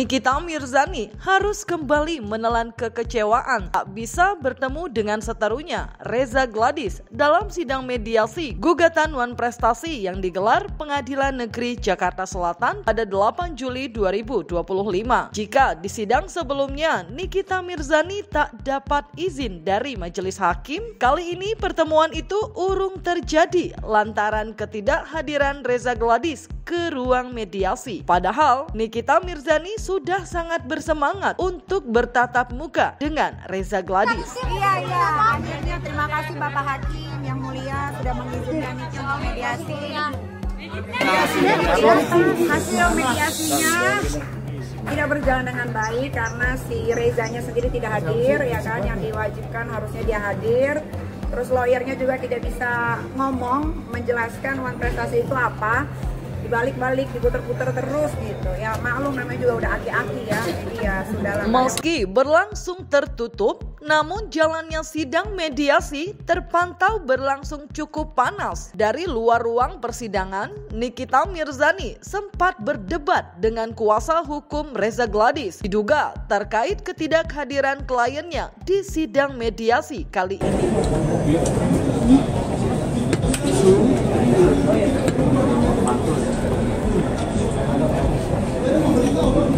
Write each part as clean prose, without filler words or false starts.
Nikita Mirzani harus kembali menelan kekecewaan tak bisa bertemu dengan seterunya Reza Gladys dalam sidang mediasi gugatan Wan Prestasi yang digelar Pengadilan Negeri Jakarta Selatan pada 8 Juli 2025. Jika di sidang sebelumnya Nikita Mirzani tak dapat izin dari majelis hakim, kali ini pertemuan itu urung terjadi lantaran ketidakhadiran Reza Gladys ke ruang mediasi. Padahal Nikita Mirzani sudah sangat bersemangat untuk bertatap muka dengan Reza Gladys. Iya, akhirnya terima kasih Bapak Hakim yang mulia sudah mengizinkan itu untuk mediasi. Hasil mediasinya tidak berjalan dengan baik karena si Rezanya sendiri tidak hadir, ya kan, yang diwajibkan harusnya dia hadir. Terus lawyernya juga tidak bisa ngomong, menjelaskan Wan Prestasi itu apa. Dibalik-balik, diputer-puter terus gitu. Ya maklum namanya juga udah aki-aki ya. Jadi ya sudahlah. Meski berlangsung tertutup, namun jalannya sidang mediasi terpantau berlangsung cukup panas. Dari luar ruang persidangan, Nikita Mirzani sempat berdebat dengan kuasa hukum Reza Gladys, diduga terkait ketidakhadiran kliennya di sidang mediasi kali ini.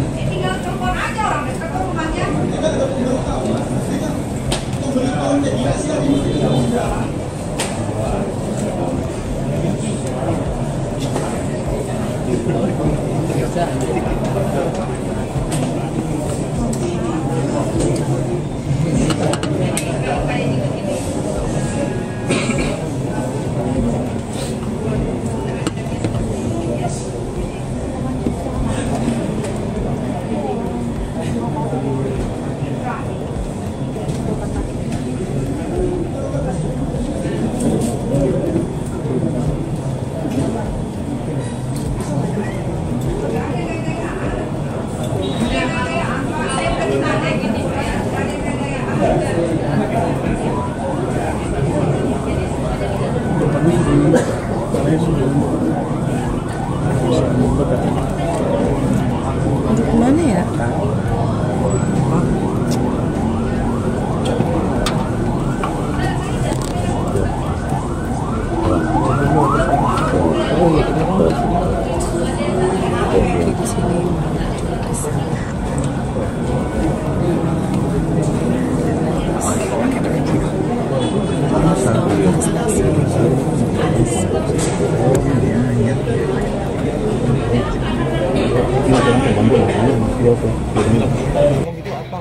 Tinggal telepon aja orang dekat ke rumahnya. Mana ya?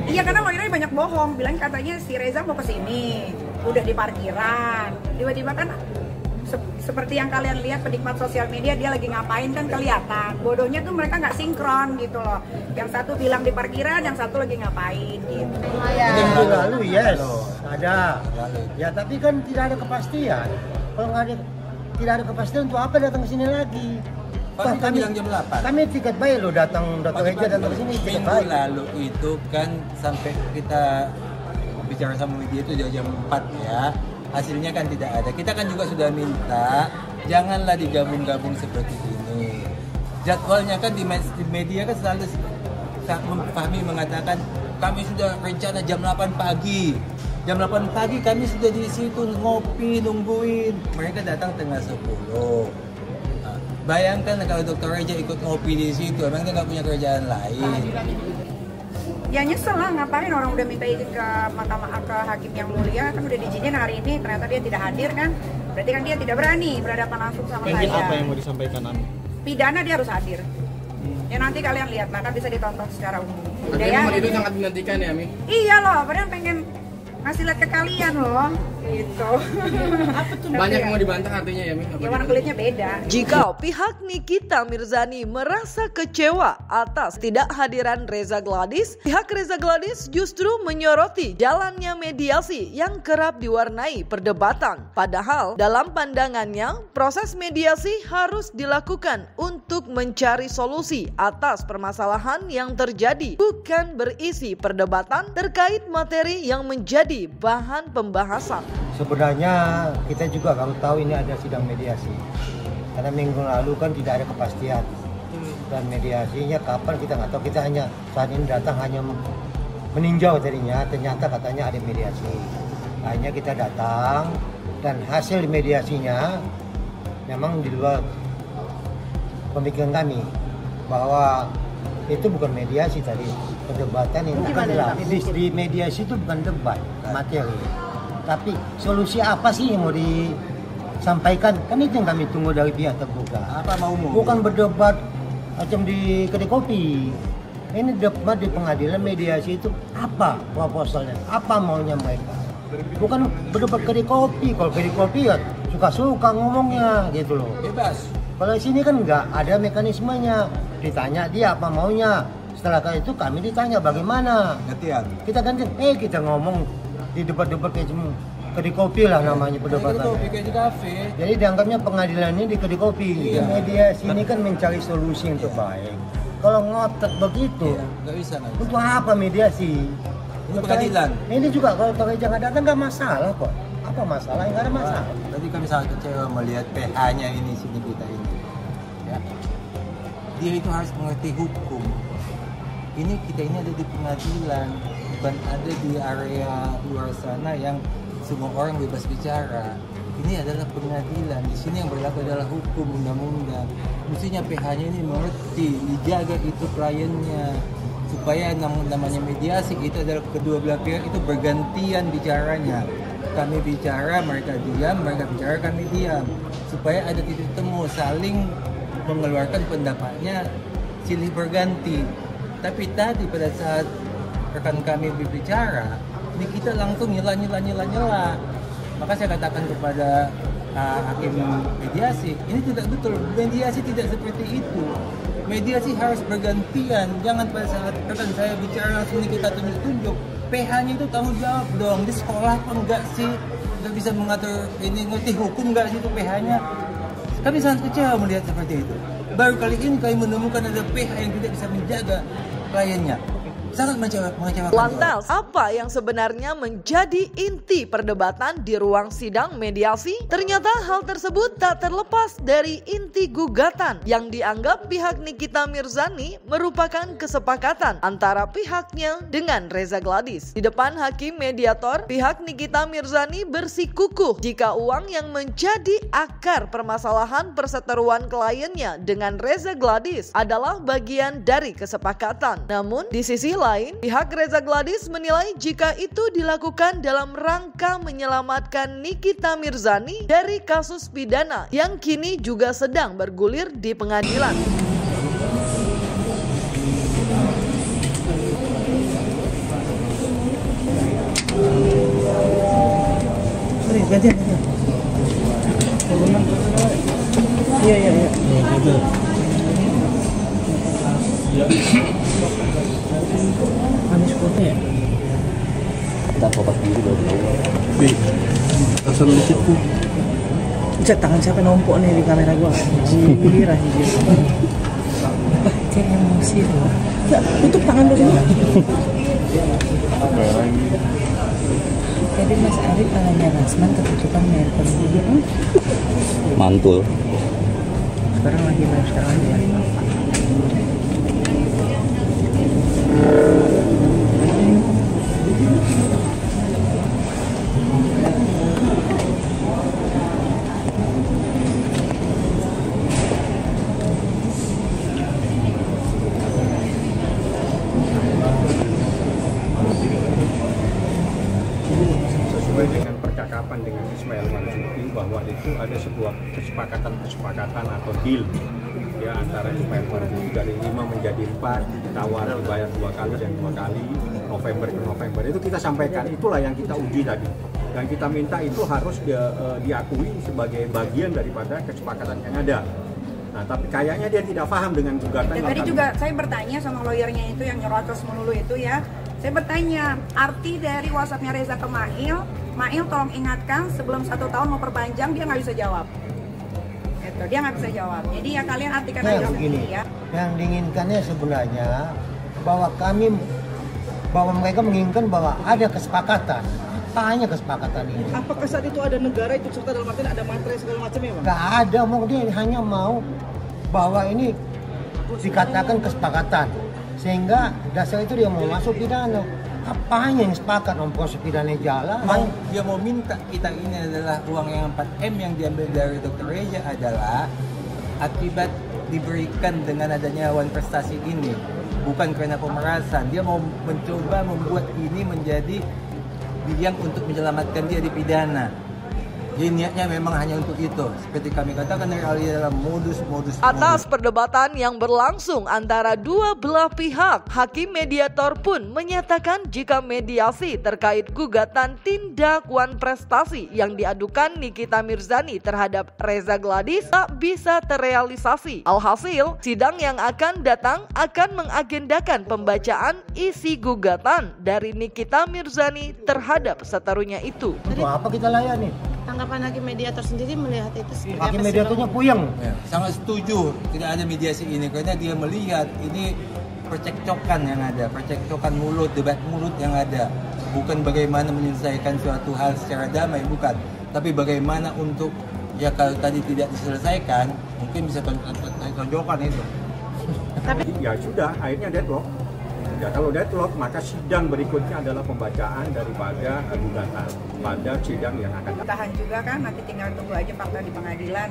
Iya, karena lawyernya banyak bohong, bilang katanya si Reza mau kesini, udah di parkiran, tiba-tiba kan seperti yang kalian lihat penikmat sosial media, dia lagi ngapain kan kelihatan. Bodohnya tuh mereka nggak sinkron gitu loh. Yang satu bilang di parkiran, yang satu lagi ngapain gitu. Minggu lalu yes, ada. Ya tapi kan tidak ada kepastian. Kalau nggak ada, tidak ada kepastian untuk apa datang ke sini lagi? Pak, kita bilang jam 8. Kami tiket baik loh datang aja datang ke sini. Minggu lalu itu kan sampai kita bicara sama media itu jam 4 ya. Hasilnya kan tidak ada. Kita kan juga sudah minta janganlah digabung-gabung seperti ini. Jadwalnya kan di media kan selalu Fahmi mengatakan kami sudah rencana jam 8 pagi. Jam 8 pagi kami sudah di situ ngopi nungguin. Mereka datang tengah 10. Bayangkan kalau Dr. Reza ikut ngopi di situ, emang dia nggak punya kerjaan lain. Ya nyesel lah, ngapain orang udah minta izin ke mahkamah, ke hakim yang mulia, kan udah diizinin hari ini, ternyata dia tidak hadir kan, berarti kan dia tidak berani berhadapan langsung sama saya. Apa yang mau disampaikan Ami? Pidana dia harus hadir. Ya nanti kalian lihat, nah kan bisa ditonton secara umum. Udah ya. Itu sangat dinantikan ya Ami? Iya loh, padahal pengen ngasih lihat ke kalian loh, gitu. Banyak yang mau dibantah artinya ya Mi? Ya warna kulitnya beda. Jika pihak Nikita Mirzani merasa kecewa atas tidak hadiran Reza Gladys, pihak Reza Gladys justru menyoroti jalannya mediasi yang kerap diwarnai perdebatan. Padahal dalam pandangannya, proses mediasi harus dilakukan untuk mencari solusi atas permasalahan yang terjadi, bukan berisi perdebatan terkait materi yang menjadi bahan pembahasan. Sebenarnya kita juga kalau tahu ini ada sidang mediasi. Karena minggu lalu kan tidak ada kepastian. Dan mediasinya kapan kita nggak tahu, kita hanya saat ini datang hanya meninjau tadinya, ternyata katanya ada mediasi. Akhirnya kita datang dan hasil mediasinya memang di luar pemikiran kami bahwa itu bukan mediasi tadi, perdebatan yang adalah di mediasi itu bukan debat materi, tapi solusi apa sih yang mau disampaikan, kan itu yang kami tunggu dari pihak tergugat. Apa maumu? Bukan berdebat macam di kedai kopi. Ini debat di pengadilan, mediasi itu apa proposalnya, apa maunya mereka. Bukan berdebat kedai kopi. Kalau kedai kopi ya suka-suka ngomongnya gitu loh. Bebas. Kalau di sini kan nggak ada mekanismenya. Ditanya dia apa maunya. Setelah itu kami ditanya bagaimana. Gantian. Kita gantian. Kita ngomong di debat-debat kayak cuma kedai kopi lah namanya perdebatan. Kedai kopi kayak di kafe. Jadi dianggapnya pengadilan ini di kedai kopi. Iya. Mediasi ini kan mencari solusi yang terbaik. Kalau ngotot begitu, Nggak bisa. untuk apa mediasi? Ini pengadilan. Ini juga kalau Toreja nggak datang nggak masalah kok. Apa masalah? Nggak ada masalah. Tadi kami sangat kecewa melihat PH-nya ini sini kita ini. Ya. Dia itu harus mengerti hukum. Ini kita ini ada di pengadilan, bukan ada di area luar sana yang semua orang bebas bicara. Ini adalah pengadilan. Di sini yang berlaku adalah hukum, undang-undang. Mestinya PH-nya ini mengerti, dijaga itu kliennya. Supaya namanya mediasi itu adalah kedua belah pihak itu bergantian bicaranya. Kami bicara, mereka diam, mereka bicara, kami diam. Supaya ada titik temu, saling mengeluarkan pendapatnya, silih berganti. Tapi tadi pada saat rekan kami berbicara, ini kita langsung nyela. Maka saya katakan kepada hakim mediasi, ini tidak betul. Mediasi tidak seperti itu. Mediasi harus bergantian. Jangan pada saat rekan saya bicara langsung kita tunjuk-tunjuk. PH-nya itu tanggung jawab dong. Di sekolah apa enggak sih? Tidak bisa mengatur ini, ngerti hukum enggak sih itu PH-nya? Kami sangat kecewa melihat seperti itu. Baru kali ini kami menemukan ada PH yang tidak bisa menjaga kliennya. Sangat mengecewakan. Lantas, apa yang sebenarnya menjadi inti perdebatan di ruang sidang mediasi? Ternyata hal tersebut tak terlepas dari inti gugatan yang dianggap pihak Nikita Mirzani merupakan kesepakatan antara pihaknya dengan Reza Gladys. Di depan hakim mediator, pihak Nikita Mirzani bersikukuh jika uang yang menjadi akar permasalahan perseteruan kliennya dengan Reza Gladys adalah bagian dari kesepakatan. Namun, di sisi lain, pihak Reza Gladys menilai jika itu dilakukan dalam rangka menyelamatkan Nikita Mirzani dari kasus pidana yang kini juga sedang bergulir di pengadilan. Iya. Manis kota ya? Kita fokus dulu baru keluar. Asal dikit tuh. Cek tangan siapa numpuk nih di kamera gua? Anjir. Cek emosi tuh. Tutup tangan lu sini. Jadi Mas Arif tangannya Rasman ketutupan handphone dia. Mantul. Sekarang lagi live sekarang aja ya. Sesuai dengan percakapan dengan Ismail Marzuki bahwa itu ada sebuah kesepakatan atau deal ya antara Ismail Marzuki dari 5 menjadi 4, ditawar dibayar 2 kali dan 2 kali November ke November. Itu kita sampaikan, itulah yang kita uji tadi. Dan kita minta itu harus diakui sebagai bagian daripada kesepakatan yang ada. Nah, tapi kayaknya dia tidak paham dengan gugatan. Dan tadi juga saya bertanya sama lawyernya itu yang nyerocos melulu itu ya. Saya bertanya, arti dari WhatsApp-nya Reza ke Mail tolong ingatkan sebelum 1 tahun mau perpanjang, dia nggak bisa jawab. Gitu, dia nggak bisa jawab. Jadi ya kalian artikan aja sendiri ya. Yang diinginkannya sebenarnya bahwa mereka menginginkan bahwa ada kesepakatan. Apa hanya kesepakatan ini? Apakah saat itu ada negara itu serta dalam artian ada materai segala macam ya, Bang? Nggak ada, dia hanya mau bahwa ini dikatakan kesepakatan, sehingga dasar itu dia mau masuk pidana. Apanya yang sepakat om proses pidana jalan? Dia mau minta kita ini adalah uang yang 4M yang diambil dari Dr. Reza adalah akibat diberikan dengan adanya wan prestasi ini, bukan karena pemerasan. Dia mau mencoba membuat ini menjadi biang untuk menyelamatkan dia di pidana. Jadi niatnya memang hanya untuk itu. Seperti kami katakan dari awal dalam modus. Atas perdebatan yang berlangsung antara dua belah pihak, hakim mediator pun menyatakan jika mediasi terkait gugatan tindak wan prestasi yang diadukan Nikita Mirzani terhadap Reza Gladys tak bisa terrealisasi. Alhasil, sidang yang akan datang akan mengagendakan pembacaan isi gugatan dari Nikita Mirzani terhadap seterunya itu. Untuk apa kita layani? Tanggapan hakim mediator sendiri melihat itu seperti Hakim apa? mediatornya puyeng. Ya, sangat setuju tidak ada mediasi ini karena dia melihat ini percekcokan yang ada, percekcokan mulut, debat mulut yang ada. Bukan bagaimana menyelesaikan suatu hal secara damai, bukan. Tapi bagaimana untuk, ya kalau tadi tidak diselesaikan, mungkin bisa tonjokan itu. Ya sudah, akhirnya deadlock. Ya, kalau deadlock, maka sidang berikutnya adalah pembacaan daripada gugatan pada sidang yang akan datang. Tahan juga kan, nanti tinggal tunggu aja fakta di pengadilan.